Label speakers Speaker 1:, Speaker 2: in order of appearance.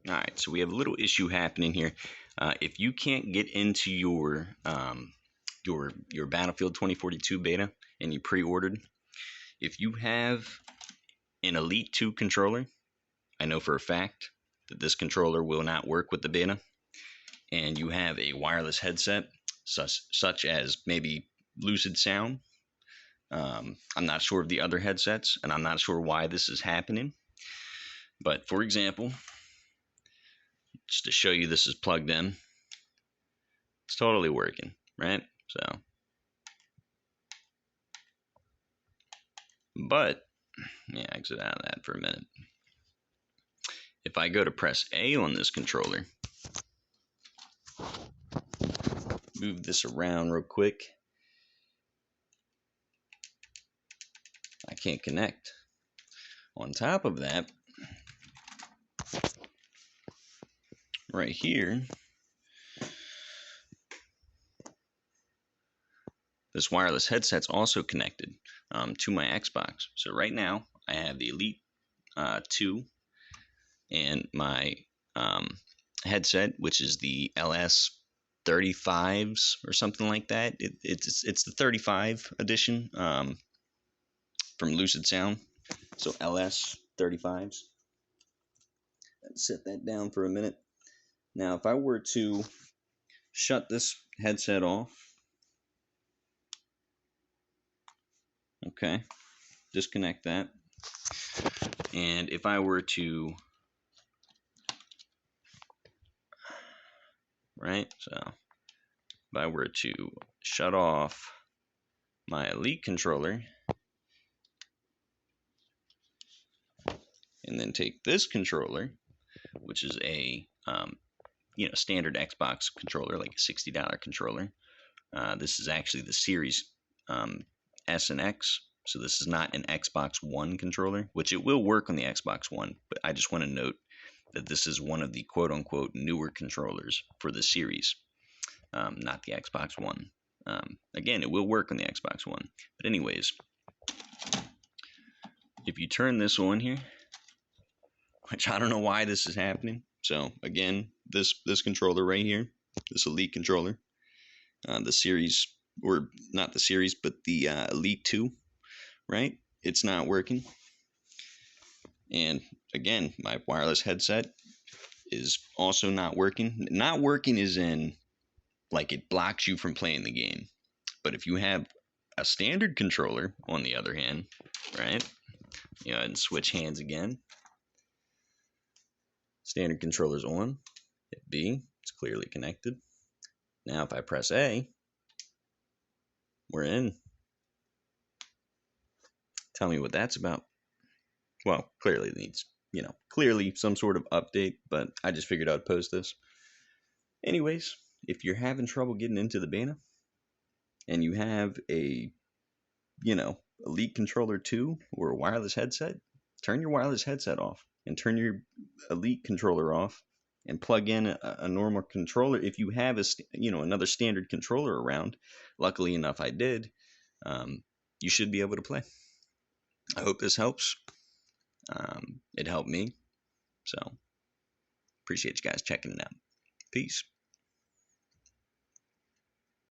Speaker 1: All right, so we have a little issue happening here. If you can't get into your Battlefield 2042 beta and you pre-ordered, if you have an Elite 2 controller, I know for a fact that this controller will not work with the beta, and you have a wireless headset such as maybe Lucid Sound. I'm not sure of the other headsets, and I'm not sure why this is happening. But for example, just to show you this is plugged in, it's totally working, right? So, but yeah, exit out of that for a minute. If I go to press A on this controller, move this around real quick, I can't connect. On top of that, right here, this wireless headset's also connected to my Xbox. So right now, I have the Elite 2 and my headset, which is the LS35s or something like that. It's the 35 edition from Lucid Sound. So LS35s. Let's set that down for a minute. Now, if I were to shut this headset off, okay, disconnect that, and if I were to, right, so if I were to shut off my Elite controller and then take this controller, which is a standard Xbox controller, like a $60 controller. This is actually the Series S and X, so this is not an Xbox One controller, which it will work on the Xbox One, but I just want to note that this is one of the quote-unquote newer controllers for the Series, not the Xbox One. Again, it will work on the Xbox One, but anyways, if you turn this on here, which I don't know why this is happening. So again, this controller right here, this Elite controller, the Series, or not the Series, but the Elite 2, right? It's not working. And again, my wireless headset is also not working. Not working is in, like, it blocks you from playing the game. But if you have a standard controller, on the other hand, right? Go ahead and switch hands again. Standard controller's on. Hit B. It's clearly connected. Now if I press A, we're in. Tell me what that's about. Well, clearly it needs, clearly some sort of update, but I just figured I'd post this. Anyways, if you're having trouble getting into the beta and you have a, Elite controller 2 or a wireless headset, turn your wireless headset off and turn your Elite controller off and plug in a normal controller. If you have another standard controller around, luckily enough I did, you should be able to play. I hope this helps. It helped me, so appreciate you guys checking it out. Peace.